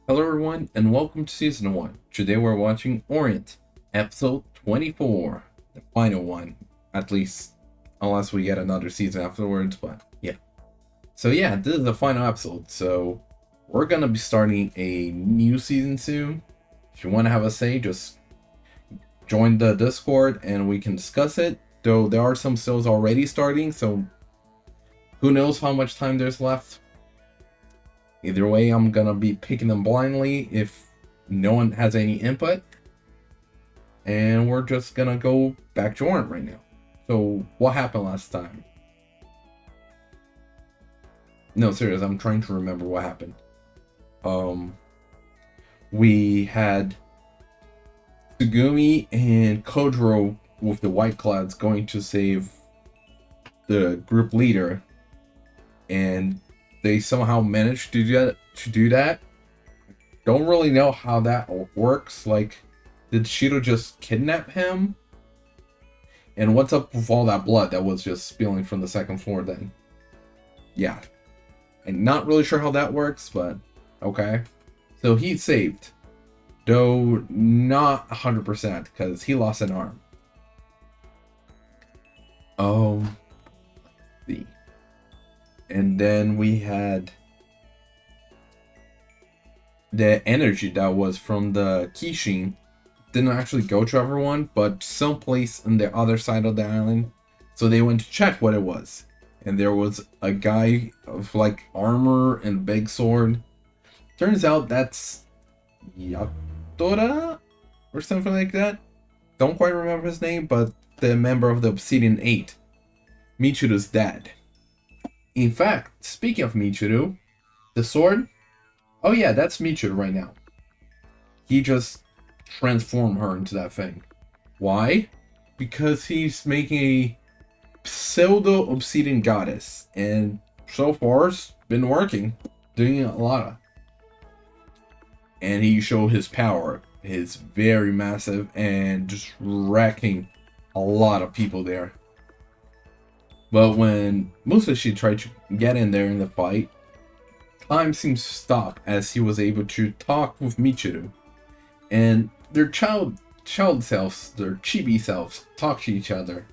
Hello everyone and welcome to Season 1. Today we're watching Orient, Episode 24. The final one, at least, unless we get another season afterwards, but yeah. So yeah, this is the final episode, so we're gonna be starting a new season soon. If you want to have a say, just join the Discord and we can discuss it. Though there are some shows already starting, so who knows how much time there's left. Either way, I'm gonna be picking them blindly if no one has any input. And we're just gonna go back to Orient right now. So, what happened last time? No, serious, I'm trying to remember what happened. We had Tsugumi and Kojiro with the White Clouds going to save the group leader. And they somehow managed to do that. Don't really know how that works. Like, did Shiro just kidnap him? And what's up with all that blood that was just spilling from the second floor then? Yeah. I'm not really sure how that works, but okay. So he's saved. Though not 100% because he lost an arm. Let's see. And then we had the energy that was from the Kishin didn't actually go to everyone, but someplace on the other side of the island. So they went to check what it was. And there was a guy of like armor and big sword. Turns out that's Yatarou or something like that. Don't quite remember his name, but the member of the Obsidian 8. Michiru's dad. In fact, speaking of Michiru, the sword. Oh yeah, that's Michiru right now. He just transformed her into that thing. Why? Because he's making a pseudo Obsidian Goddess, and so far it's been working, doing a lot. And he showed his power. It's very massive and just wrecking a lot of people there. But when Musashi tried to get in there in the fight, time seems to stop as he was able to talk with Michiru. And their child selves, their chibi selves, talk to each other.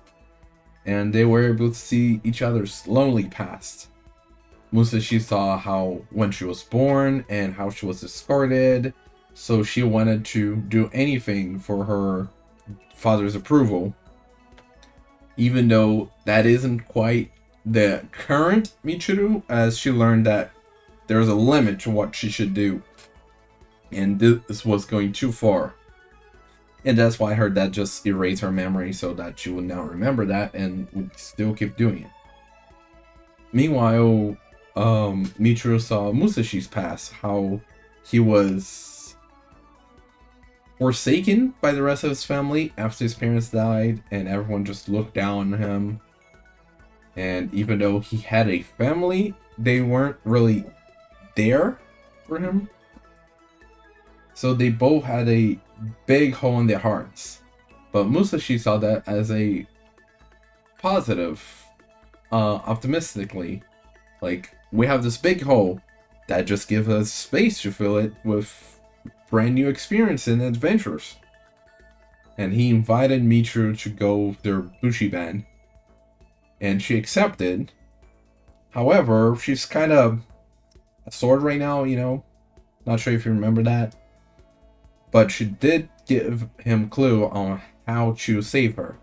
And they were able to see each other's lonely past. Musashi saw how when she was born and how she was discarded, so she wanted to do anything for her father's approval. Even though that isn't quite the current Michiru, as she learned that there's a limit to what she should do. And this was going too far. And that's why her dad just erased her memory so that she would not remember that and would still keep doing it. Meanwhile, Michiru saw Musashi's past, how he was forsaken by the rest of his family after his parents died, and everyone just looked down on him. And even though he had a family, they weren't really there for him. So they both had a big hole in their hearts. But Musashi saw that as a positive, optimistically. Like, we have this big hole that just gives us space to fill it with brand new experience and adventures. And he invited Michiru to go with their Bushi band. And she accepted. However, she's kind of a sword right now, you know. Not sure if you remember that. But she did give him clue on how to save her.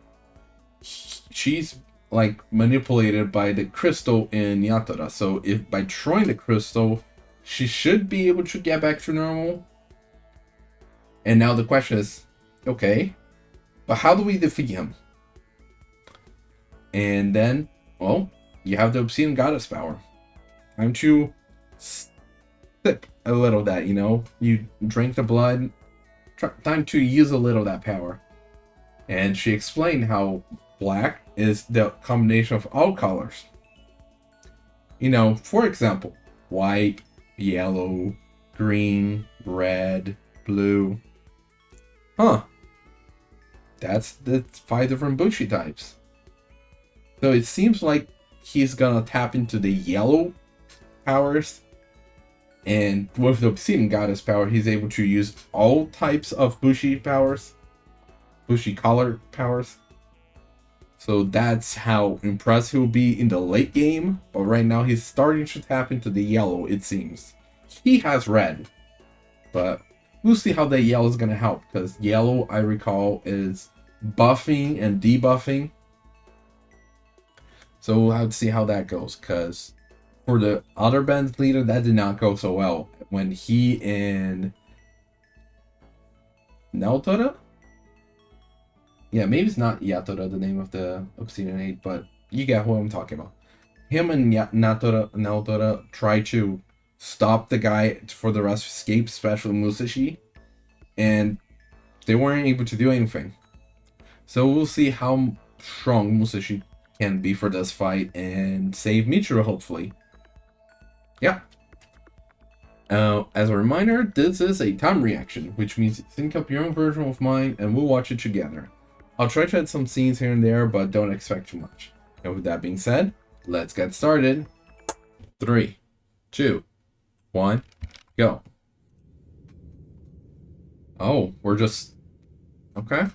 She's like manipulated by the crystal in Yatarou. So if by destroying the crystal, she should be able to get back to normal. And now the question is, okay, but how do we defeat him? And then, well, you have the Obsidian Goddess power. Time to sip a little of that, you know? You drink the blood. Time to use a little of that power. And she explained how black is the combination of all colors. You know, for example, white, yellow, green, red, blue. Huh. That's the 5 different Bushi types. So it seems like he's gonna tap into the yellow powers And with the Obsidian Goddess power, he's able to use all types of Bushi powers, Bushi color powers. So that's how impressed he'll be in the late game. But right now he's starting to tap into the yellow, it seems. He has red, but we'll see how the yellow is going to help. Because yellow, I recall, is buffing and debuffing. So we'll have to see how that goes. Because for the other band's leader, that did not go so well. When he and Naotora? Yeah, maybe it's not Yatarou, the name of the Obsidian 8, but you get who I'm talking about. Him and Naotora try to stop the guy for the rest escape, especially Musashi, and they weren't able to do anything. So we'll see how strong Musashi can be for this fight and save Michiru, hopefully. Yeah. As a reminder, this is a time reaction, which means sync up your own version of mine and we'll watch it together. I'll try to add some scenes here and there, but don't expect too much. And with that being said, let's get started. 3, 2, 1, go. Oh, we're just... Okay.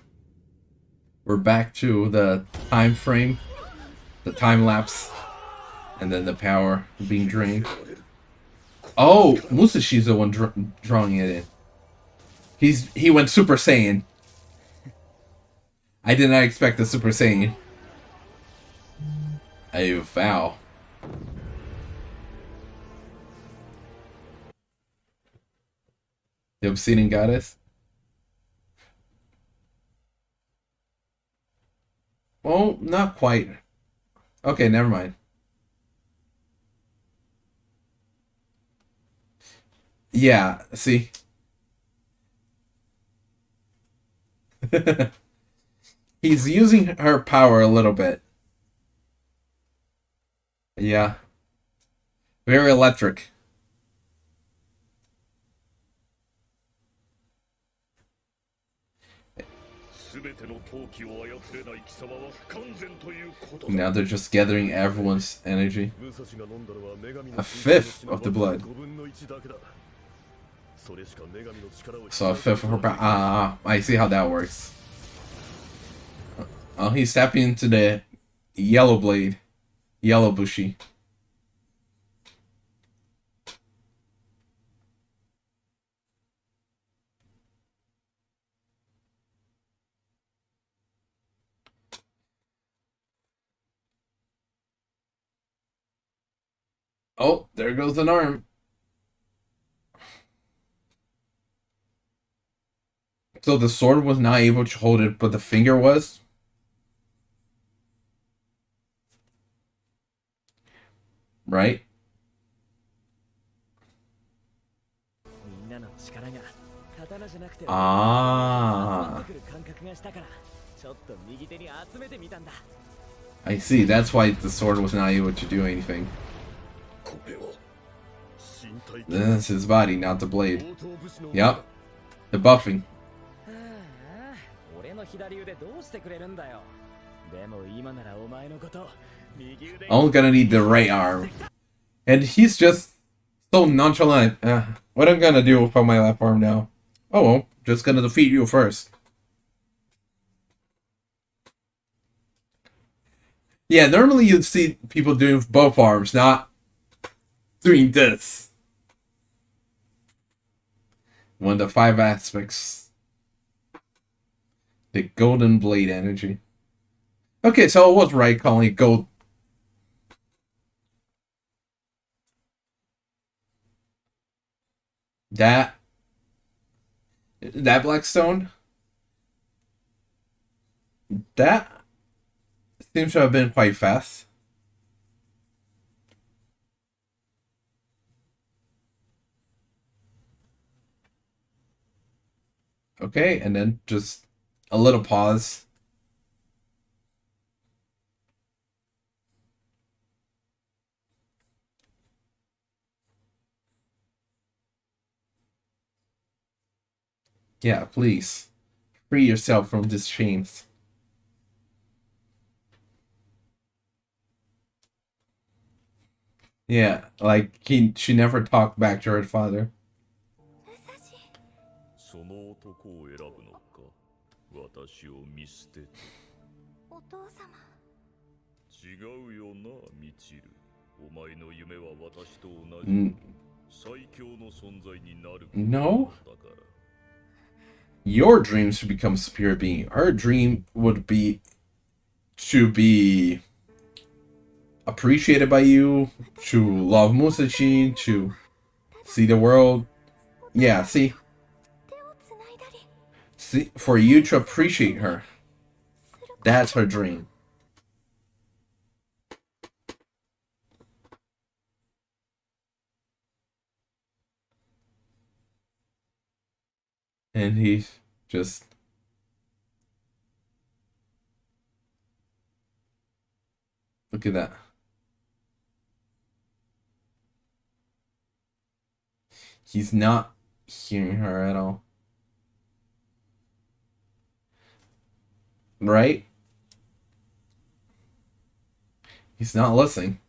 We're back to the time frame, the time lapse, and then the power being drained. Oh, Musashi's the one drawing it in. He went Super Saiyan. I did not expect the Super Saiyan. I vow. The Obsidian Goddess. Well, not quite. Okay, never mind. Yeah, see? He's using her power a little bit. Yeah. Very electric. Now they're just gathering everyone's energy. A fifth of the blood. So a fifth of her power. I see how that works. Oh, he's tapping into the yellow blade. Yellow Bushi. Oh, there goes an arm. So the sword was not able to hold it, but the finger was? Right? Ah. I see, that's why the sword was not able to do anything. This is his body, not the blade. Yep. The buffing. I'm gonna need the right arm. And he's just so nonchalant. What I'm gonna do with my left arm now? Oh well, just gonna defeat you first. Yeah, normally you'd see people doing both arms, not doing this. One of the 5 aspects. The golden blade energy. Okay, so I was right calling it gold. That Blackstone, that seems to have been quite fast. Okay, and then just a little pause. Yeah, please. Free yourself from these chains. Yeah, like she never talked back to her father. その男を選ぶのか、私を見捨てて。お父様。違うよな、ミチル。お前の夢は私と同じ。N- 最強の存在になる。no, だから。your dreams to become spirit being. Her dream would be to be appreciated by you, to love Musashi, to see the world. Yeah, see, for you to appreciate her. That's her dream. And he's just look at that. He's not hearing her at all. Right? He's not listening.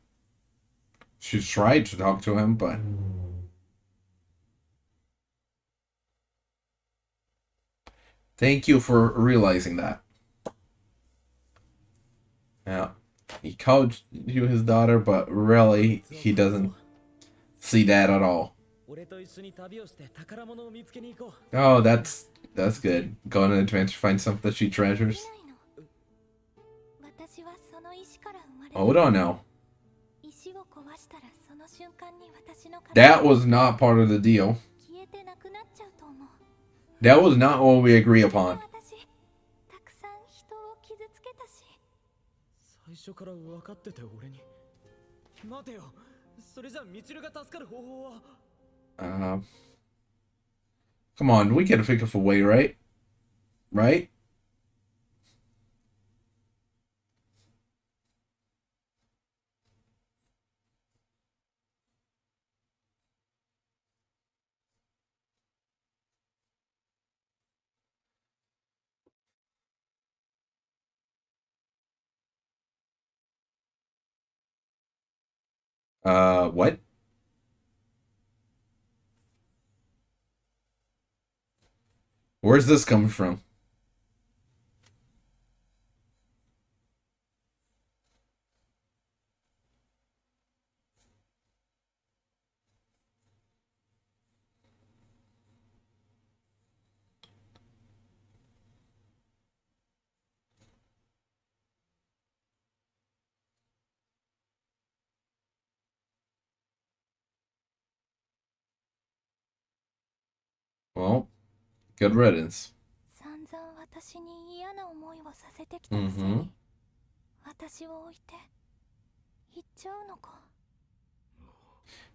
She tried to talk to him, but thank you for realizing that. Yeah. He called you his daughter, but really he doesn't see that at all. Oh, that's good. Go on an adventure, find something that she treasures. Hold on now. That was not part of the deal. That was not what we agree upon. 最初から分かってて俺に。待てよ。それじゃミチルが助かる方法は。Come on, we can think of a way, right? Right? What? Where's this coming from? Well, good riddance. 散々私に嫌な思いをさせてきたくせ Mm-hmm. に、私を置いて行っちゃうのか。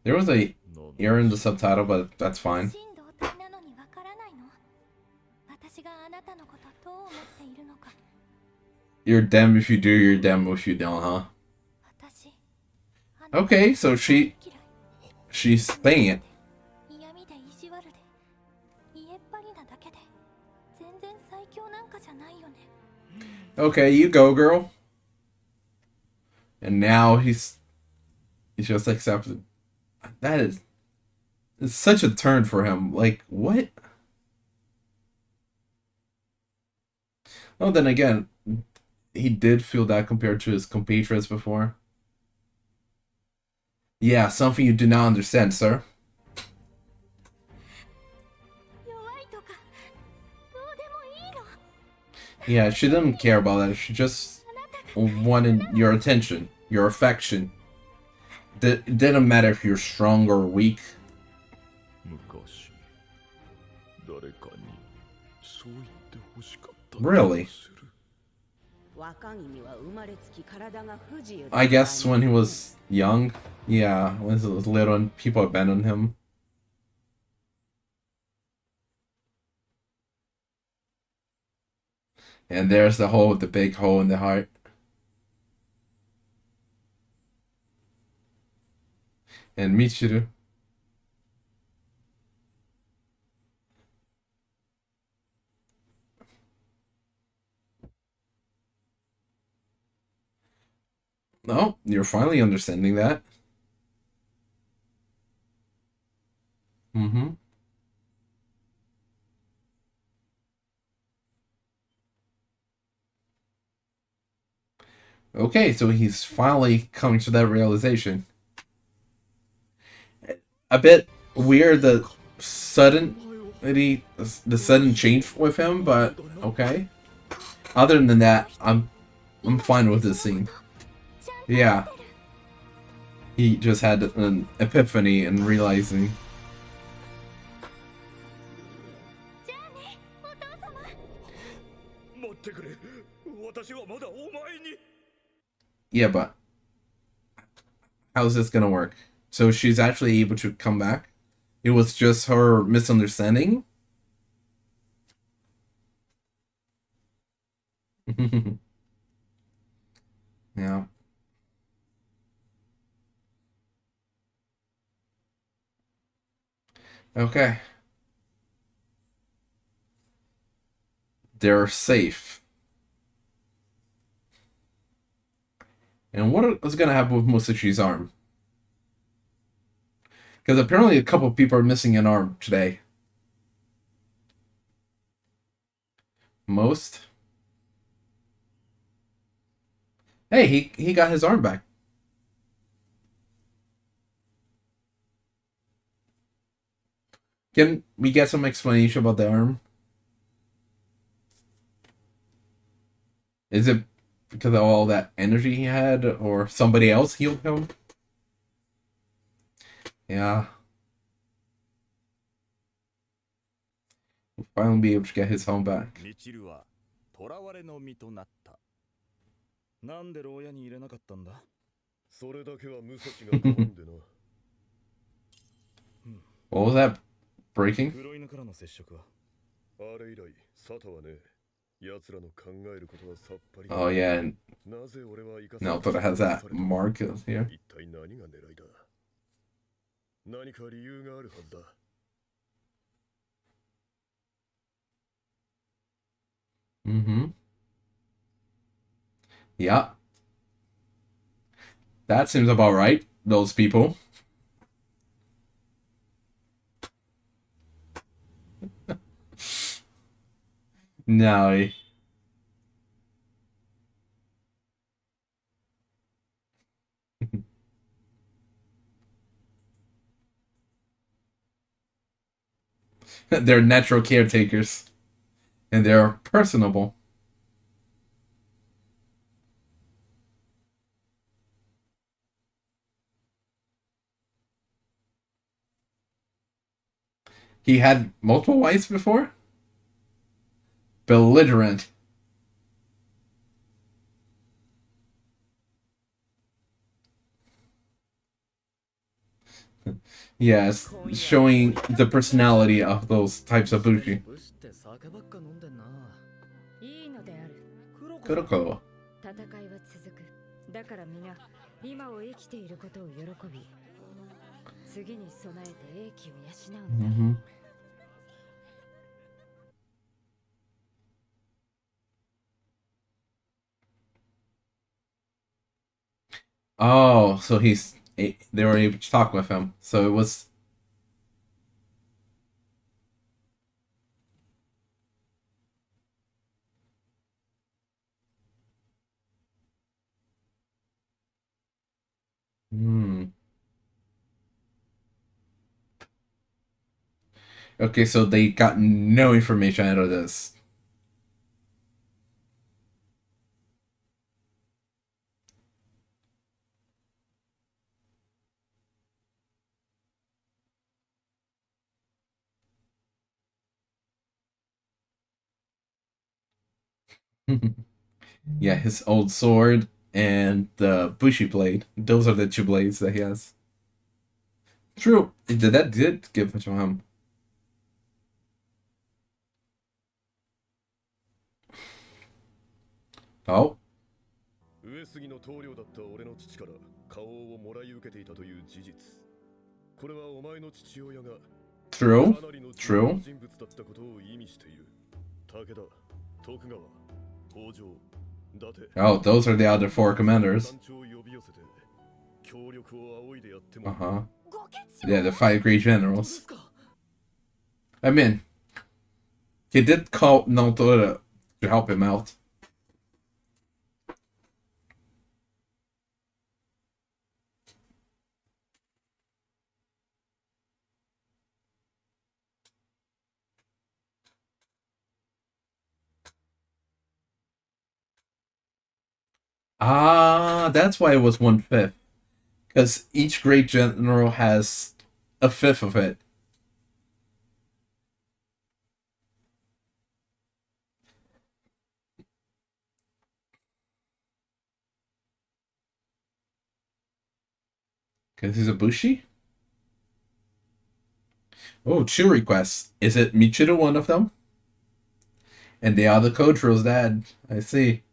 There was a error in the subtitle, but that's fine. 真同体なのにわからないの？私があなたのことどう思っているのか。You're damned if you do, you're damned if you don't, huh? 私。 Okay, so she's saying it. 嫌味で意地悪で、家っ張りなだけで、全然最強なんかじゃないよね。 Okay, you go, girl. And now he's just accepted. That is it's such a turn for him. Like, what? Oh, then again, he did feel that compared to his compatriots before. Yeah, something you do not understand, sir. 弱いとか、どうでもいいの。 Yeah, she didn't care about that. She just wanted your attention, your affection. It didn't matter if you're strong or weak. 昔、誰かにそう言って欲しかった。 Really? I guess when he was young. Yeah, when he was little and people abandoned him. And there's the big hole in the heart. And Michiru. No, you're finally understanding that. Mm-hmm. Okay, so he's finally coming to that realization. A bit weird the sudden change with him, but okay. Other than that, I'm fine with this scene. Yeah. He just had an epiphany and realizing. Yeah, but how's this gonna work? So she's actually able to come back? It was just her misunderstanding? Yeah. Okay. They're safe. And what is gonna happen with Musashi's arm? Because apparently a couple of people are missing an arm today. Most? Hey, he got his arm back. Can we get some explanation about the arm? Is it because of all that energy he had, or somebody else healed him? Yeah. We'll finally be able to get his home back. ミチルは囚われの身となった。なんで牢屋に入れなかったんだ？それだけは武蔵が頼んでな。What was that? Breaking? 黒犬からの接触はあれ以来、サタはね、奴らの考えることはさっぱり。Oh yeah, and なぜ俺は生か no, but it has that mark here. 一体何が狙いだ？何か理由があるはずだ。Mm-hmm. Yeah. That seems about right, those people. No. They're natural caretakers. And they're personable. He had multiple wives before? Belligerent. Yes, showing the personality of those types of bushi. いいのである。 Kuroko. 戦いは続く。だから皆今を生きていることを喜び、次に備えて英気を養うんだ。Mm-hmm. Oh, so they were able to talk with him. So it was. Hmm. Okay, so they got no information out of this. Yeah, his old sword and the Bushi blade. Those are the two blades that he has. True. That did give it to him. Oh. 上杉の棟梁だった俺の父から花王をもらい受けていたという事実。これはお前の父親が True. かなりの True. 人物だったことを意味している。武田、徳川、北条、伊達。 Oh, those are the other four commanders. 団長を呼び寄せて協力を仰いでやっても。Uh-huh. Yeah, the five great generals. I mean, he did call Naoto to help him out. Ah, that's why it was 1/5. Because each great general has a fifth of it. Because he's a Bushi? Oh, 2 requests. Is it Michiru one of them? And the other Kotro's dad. I see.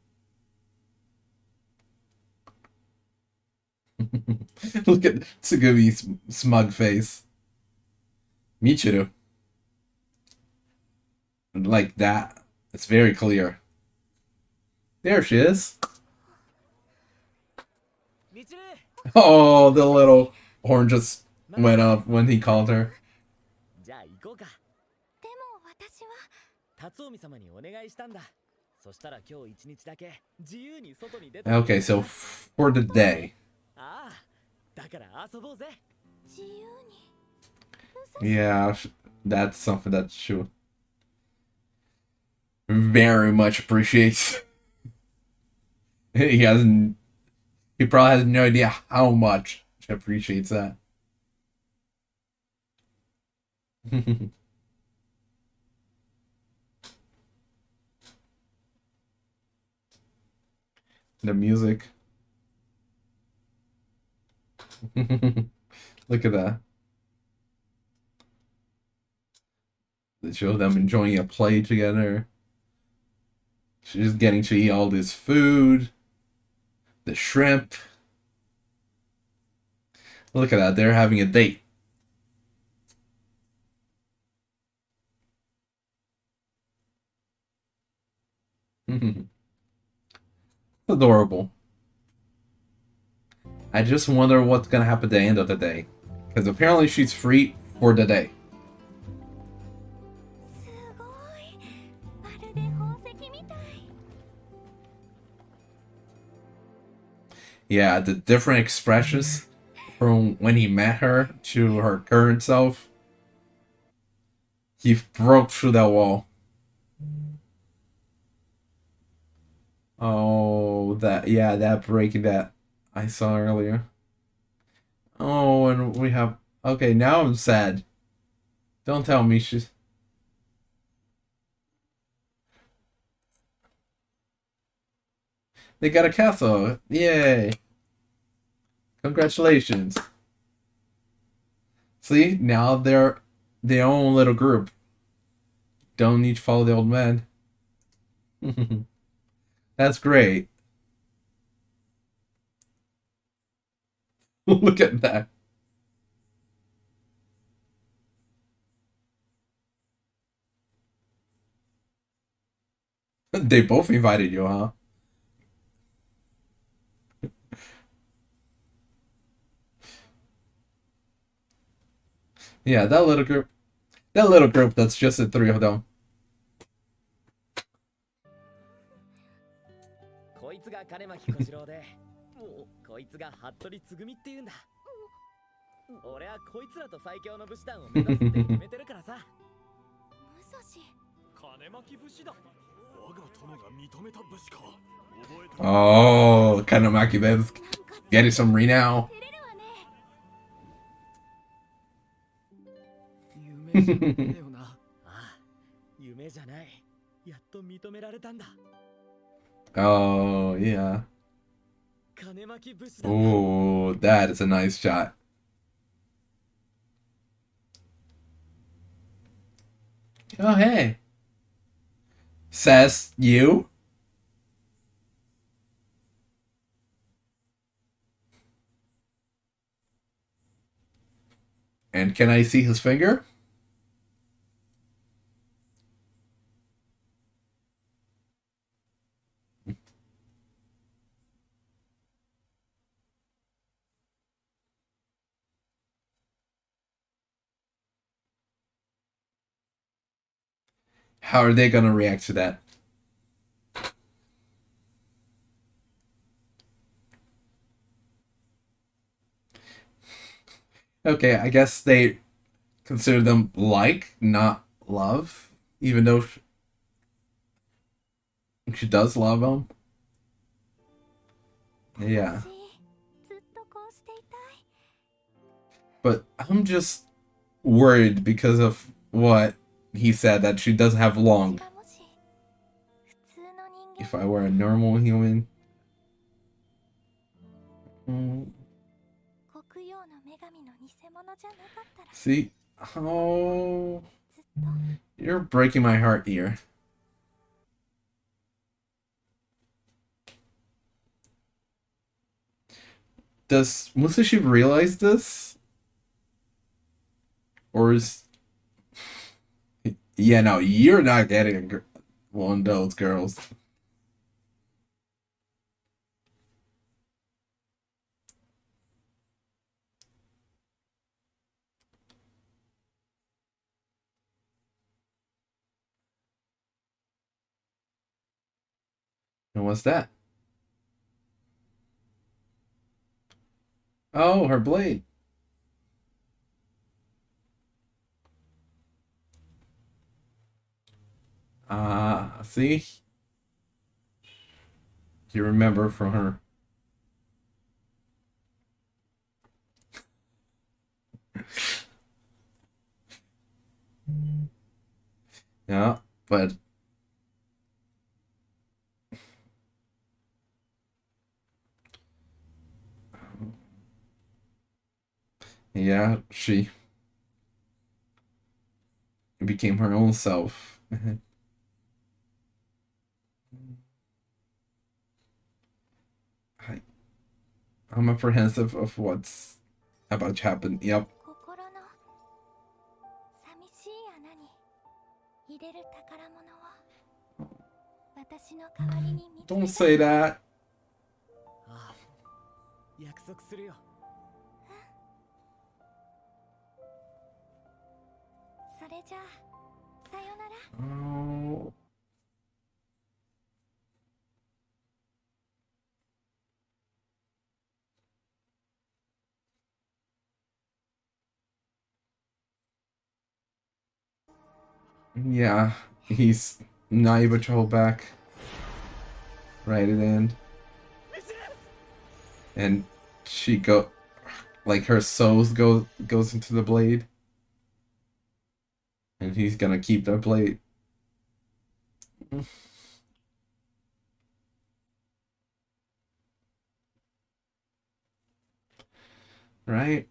Look at Tsugumi's smug face. Michiru. Like that. It's very clear. There she is. Oh, the little horn just went up when he called her. じゃあ行こうか。でも私は達臣様にお願いしたんだ。そしたら今日一日だけ自由に外に出て。Okay, so for the day. ああ、だから遊ぼうぜ。自由に Yeah, that's something that she very much appreciates. He hasn't. He probably has no idea how much she appreciates that. The music. Look at that. They show them enjoying a play together. She's getting to eat all this food. The shrimp. Look at that. They're having a date. Adorable. I just wonder what's gonna happen at the end of the day. Because apparently she's free for the day. すごいまるで宝石みたい Yeah, the different expressions from when he met her to her current self. He broke through that wall. Oh, that breaking that I saw earlier. Oh, and we have. Okay, now I'm sad. Don't tell me she's. They got a castle. Yay. Congratulations. See, now they're their own little group. Don't need to follow the old man. That's great. Look at that. They both invited you, huh? Yeah, that little group. That little group that's just the three of them. こいつが金巻小次郎で、もうこいつが服部つぐみって言うんだ。俺はこいつらと最強の武士団を目指すって決めてるからさ。武蔵金巻武士団。我が殿が認めた武士か。覚えて Oh, Kanamaki Bev's getting some renown. 照れるわね夢じゃねえよな。ああ、夢じゃない。やっと認められたんだ。 Oh, yeah. 金巻武士団。 Oh, that is a nice shot. Oh, hey. Says you. And can I see his finger? How are they gonna react to that? Okay, I guess they consider them like, not love, even though she does love him. Yeah. ずっとこうしていたい。 But I'm just worried because of what he said, that she doesn't have long. がもし普通の人間 If I were a normal human. Mm, 黒曜の女神の偽物じゃなかったら see? Oh, ずっと you're breaking my heart here. Does Musashi realize this? Or is... Yeah, no, you're not getting one of those girls. And what's that? Oh, her blade. See? You remember from her. Yeah, but yeah, she became her own self. I, I'm apprehensive of what's about to happen. Yep. 心の寂しい穴に入れる宝物を私の代わりに見つけ Don't て say that. ああ、約束するよ。それじゃあさよなら。 Oh. Yeah, he's not able to hold back. Right at the end. And she like her soul goes into the blade. And he's gonna keep that blade. Right?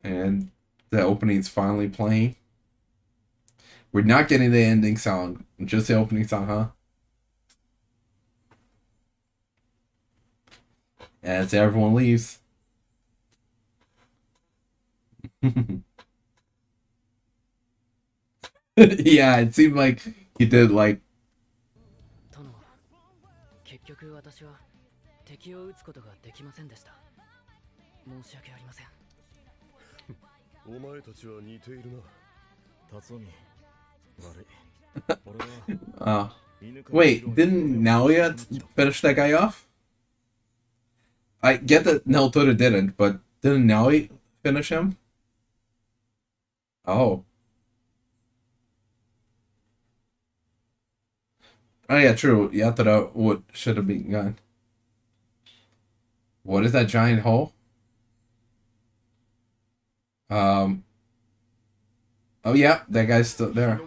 And the opening's finally playing. We're not getting the ending song, just the opening song, huh? As everyone leaves. Yeah, it seemed like he did like 殿、結局私は敵を撃つことができませんでした。申し訳ありません。お前たちは似ているな。辰臣、悪い。俺は wait, didn't Naoya finish that guy off? I get that Naotoru didn't, but didn't Naoya finish him? Oh. Oh yeah, true. Yatarou should have been gone. What is that giant hole? Oh yeah, that guy's still there.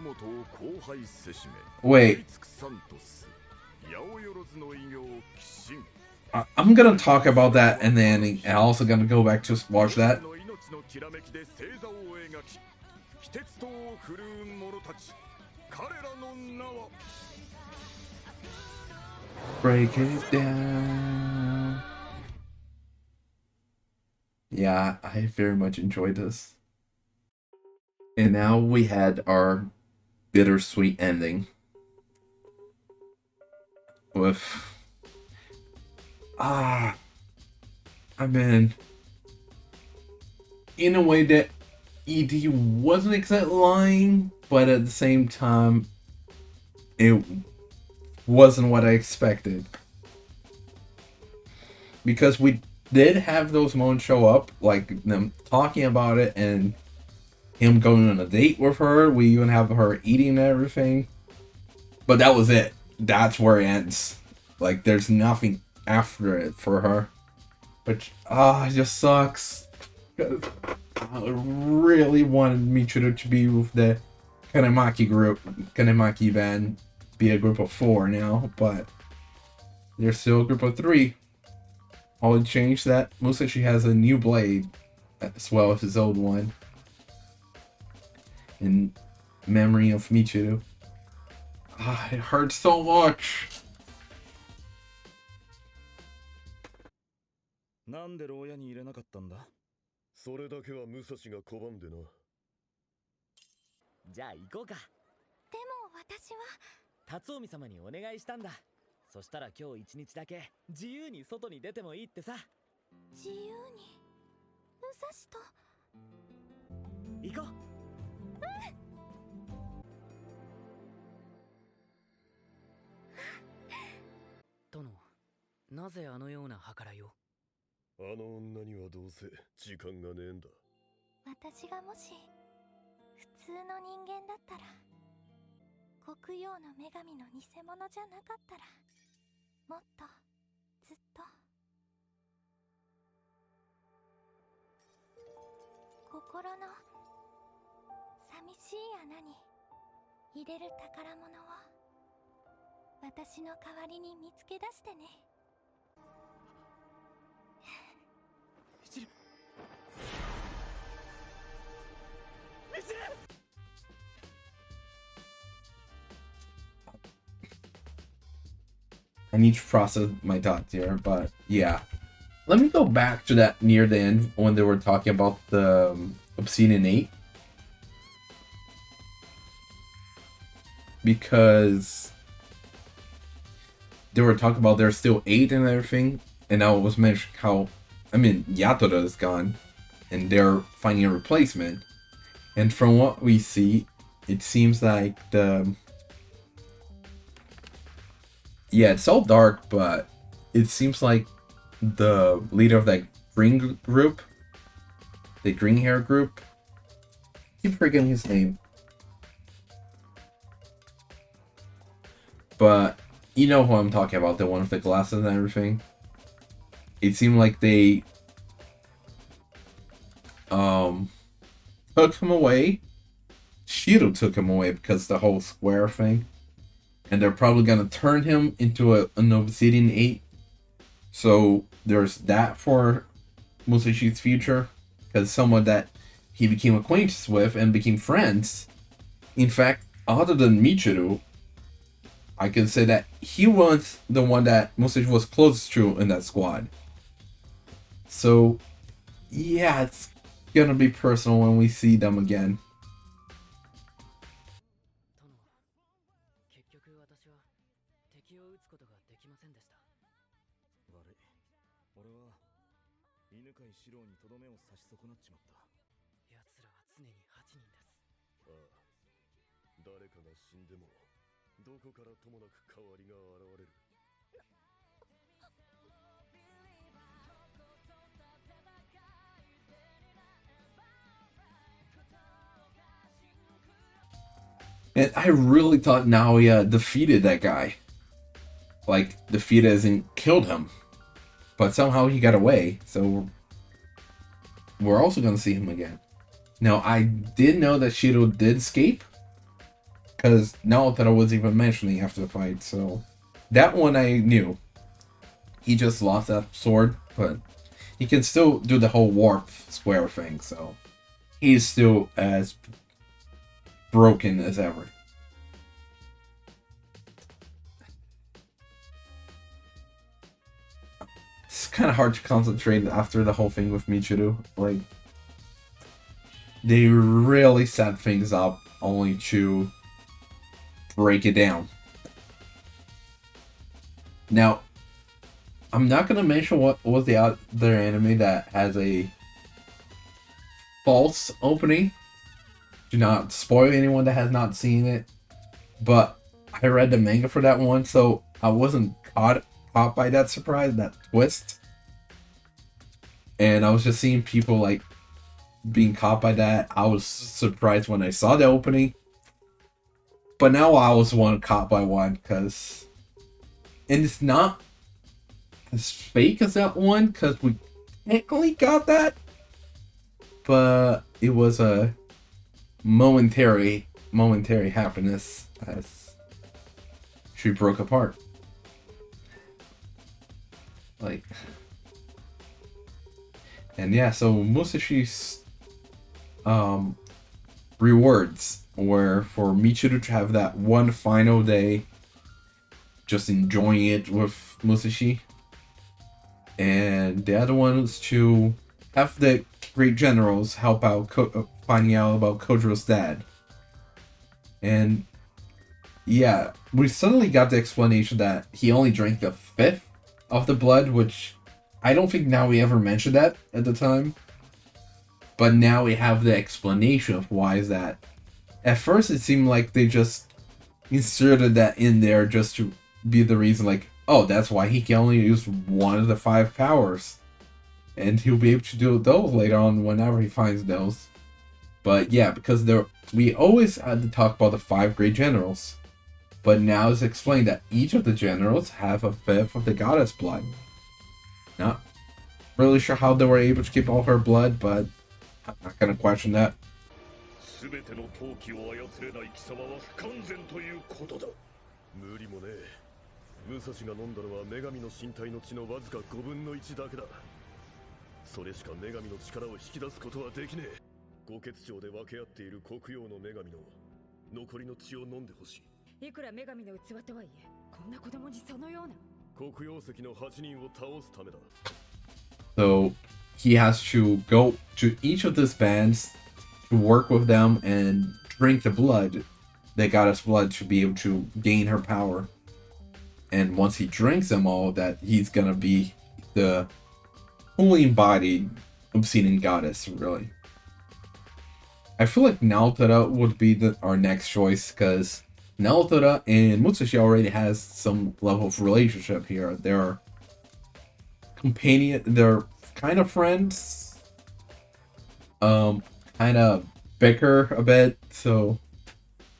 Wait. I'm gonna talk about that in the ending, and also gonna go back to watch that. Break it down. Yeah, I very much enjoyed this. And now we had our bittersweet ending. with I mean, in a way that ED wasn't exactly lying, but at the same time, it wasn't what I expected. Because we did have those moments show up, like them talking about it and him going on a date with her. We even have her eating and everything. But that was it. That's where it ends. Like, there's nothing after it for her. Which, it just sucks. I really wanted Michiru to be with the Kanemaki group. Kanemaki band. Be a group of 4 now, but they're still a group of 3. Only change that Musashi has a new blade as well as his old one. In memory of Michiru. It hurts so much. なんで牢屋に入れなかったんだ。それだけは武蔵が拒んでな。じゃあ行こうか。でも私は辰臣様にお願いしたんだ。そしたら今日一日だけ自由に外に出てもいいってさ。自由に武蔵と行こう。殿、なぜあのような計らいを。あの女にはどうせ時間がねえんだ。私がもし普通の人間だったら、黒曜の女神の偽物じゃなかったら、もっとずっと心の寂しい穴に入れる宝物を私の代わりに見つけ出してね。I need to process my thoughts here, but yeah. Let me go back to that near the end when they were talking about the Obsidian 8. Because they were talking about there's still 8 and everything, and now it was mentioned how, Yatarou is gone, and they're finding a replacement. And from what we see, it seems like it's all dark, but it seems like the leader of that green group, the green hair group, I keep forgetting his name. But you know who I'm talking about, the one with the glasses and everything. It seemed like they took him away. Shiro took him away because the whole square thing. And they're probably gonna turn him into an Obsidian 8. So there's that for Musashi's future. Because someone that he became acquainted with and became friends. In fact, other than Michiru, I can say that he was the one that Musashi was closest to in that squad. So, yeah, it's gonna be personal when we see them again. 結局私は敵を撃つことができませんでした。悪い。俺は犬飼四郎にとどめを刺し損なっちまった。奴らは常に8人です。ああ。誰かが死んでもどこからともなく代わりが現れる。And I really thought Naoya defeated that guy. Like, defeated as in killed him. But somehow he got away, so we're also gonna see him again. Now, I did know that Shiro did escape, because Naotaro was even mentioning after the fight, so that one I knew. He just lost that sword, but he can still do the whole warp square thing, so he's still as broken as ever. It's kind of hard to concentrate after the whole thing with Michiru. Like, they really set things up only to break it down. Now, I'm not gonna mention what was the other anime that has a false opening. Do not spoil anyone that has not seen it. But I read the manga for that one, so I wasn't caught by that surprise, that twist. And I was just seeing people like being caught by that. I was surprised when I saw the opening. But now I was caught by one, because... And it's not as fake as that one, because we technically got that. But it was a momentary happiness as she broke apart. Like... And yeah, so Musashi's rewards were for Michiru to have that one final day just enjoying it with Musashi. And the other one was to have the great generals help out finding out about Kojiro's dad. And yeah, we suddenly got the explanation that he only drank the fifth of the blood, which I don't think now we ever mentioned that at the time. But now we have the explanation of why is that. At first it seemed like they just inserted that in there just to be the reason, like, oh, that's why he can only use one of the 5 powers. And he'll be able to do those later on whenever he finds those. But yeah, because we always had to talk about the 5 great generals. But now it's explained that each of the generals have a fifth of the goddess blood. Not really sure how they were able to keep all her blood, but I'm not gonna question that. 全ての陶器を操れない貴様は不完全ということだ。無理もねえ。武蔵が飲んだのは女神の身体の血のわずか5分の1だけだ。それしか女神の力を引き出すことはできねえ。五血鳥で分け合っている黒曜の女神の残りの血を飲んでほしい。いくら女神の器とはいえ、こんな子供にそのような。黒曜石の8人を倒すためだ。So he has to go to each of these bands to work with them and drink the blood, the goddess blood, to be able to gain her power. And once he drinks them all, that he's gonna be the fully embodied Obsidian Goddess, really. I feel like Naotora would be our next choice, because Naotora and Musashi already has some level of relationship here. They're they're kind of friends, kind of bicker a bit, so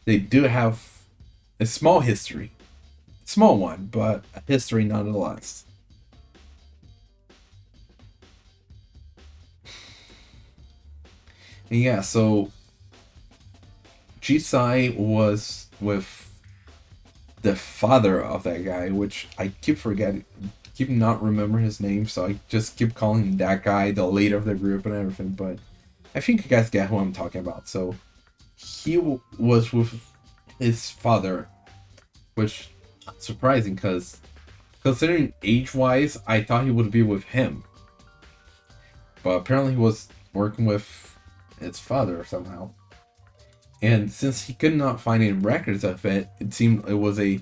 they do have a small history. Small one, but a history nonetheless. And yeah, so Jisai was with the father of that guy, which I keep forgetting, keep not remembering his name, so I just keep calling him that guy, the leader of the group and everything, but I think you guys get who I'm talking about. So he was with his father, which surprising, because considering age-wise, I thought he would be with him. But apparently he was working with his father somehow. And since he could not find any records of it, it seemed it was a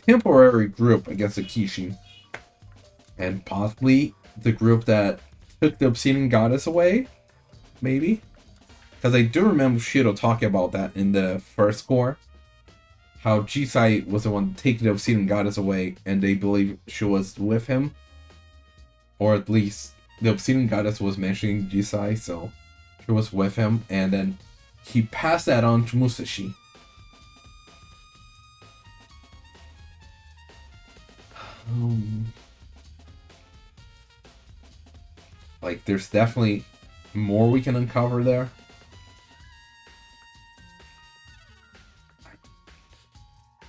temporary group against the Kishin. And possibly the group that took the Obsidian Goddess away? Maybe? Because I do remember Shiro talking about that in the first core. How Jisai was the one taking the Obsidian Goddess away, and they believe she was with him. Or at least the Obsidian Goddess was mentioning Jisai, so she was with him, and then he passed that on to Musashi. Like, there's definitely more we can uncover there.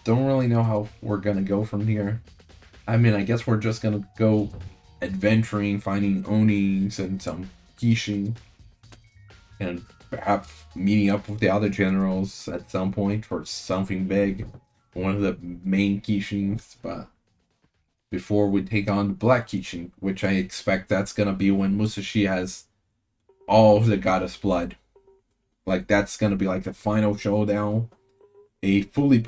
Don't really know how we're gonna go from here. I mean, I guess we're just gonna go adventuring, finding Onis and some Kishin, and perhaps meeting up with the other generals at some point for something big, one of the main Kishins. But before we take on the Black Kishin, which I expect that's gonna be when Musashi has all of the goddess blood. Like, that's gonna be like the final showdown. A fully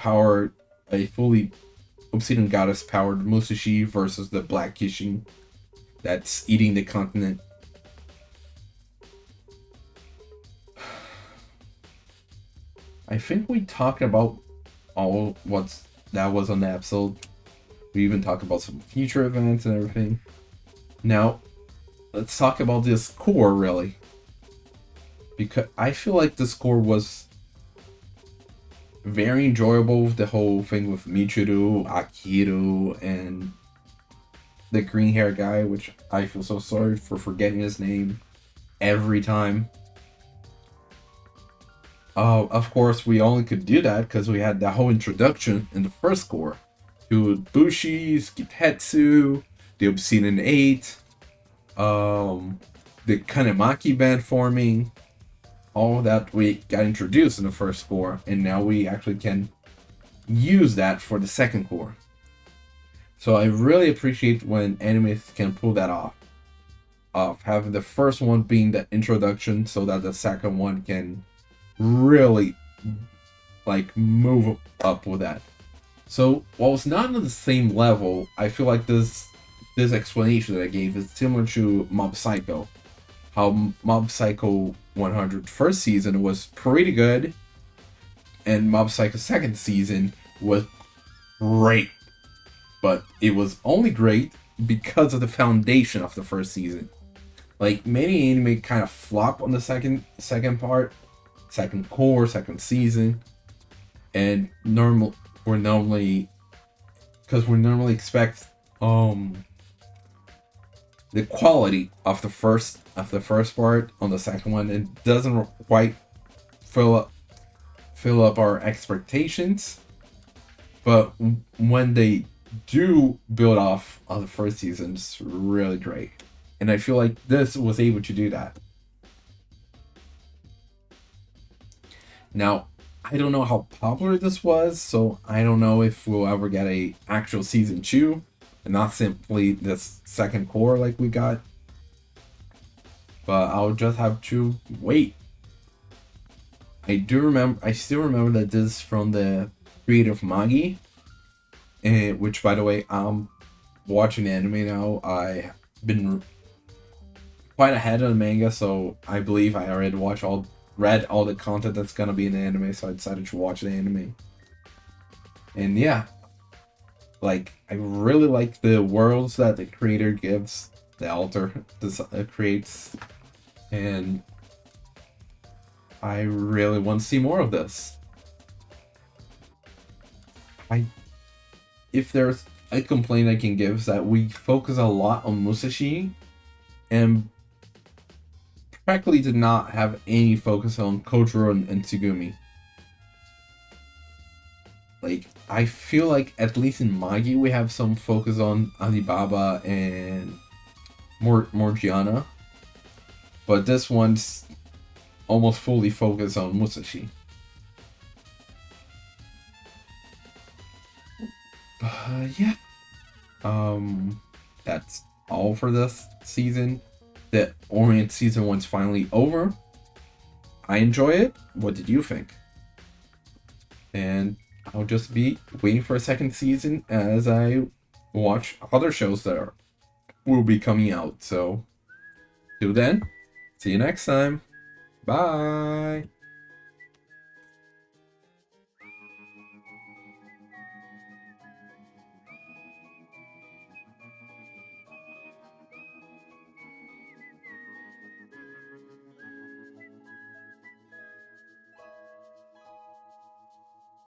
Obsidian Goddess powered Musashi versus the Black Kishin that's eating the continent. I think we talked about all that was on the episode. We even talked about some future events and everything. Now, let's talk about this core, really. Because I feel like this core was very enjoyable. The whole thing with Michiru, Akiru, and the green hair guy, which I feel so sorry for forgetting his name every time. Of course, we only could do that because we had that whole introduction in the first core to Bushi, Skitetsu, the Obsidian 8, the Kanemaki band forming. All of that we got introduced in the first core, and now we actually can use that for the second core. So I really appreciate when animes can pull that off. Of having the first one being the introduction so that the second one can really like move up with that. So while it's not on the same level, I feel like this explanation that I gave is similar to Mob Psycho. How Mob Psycho 100 first season was pretty good, and Mob Psycho second season was great. But it was only great because of the foundation of the first season. Like, many anime kind of flop on the second part, second core, second season, and we normally expect the quality of the first part on the second one. It doesn't quite fill up our expectations, but when they do build off of the first season, it's really great, and I feel like this was able to do that. Now, I don't know how popular this was, so I don't know if we'll ever get a actual season 2, and not simply this second core like we got. But I'll just have to wait. I still remember that this is from the creator of Magi, which, by the way, I'm watching the anime now. I've been quite ahead of the manga, so I believe I already read all the content that's gonna be in the anime, so I decided to watch the anime. And yeah, like, I really like the worlds that the creator gives, the author creates, and I really want to see more of this. If there's a complaint I can give, is that we focus a lot on Musashi and practically did not have any focus on Kotaro and Tsugumi. Like, I feel like at least in Magi we have some focus on Alibaba and Morgiana, but this one's almost fully focused on Musashi. Yeah. That's all for this season. The Orient season 1's finally over. I enjoy it. What did you think? And I'll just be waiting for a second season as I watch other shows that will be coming out. So, till then, see you next time. Bye.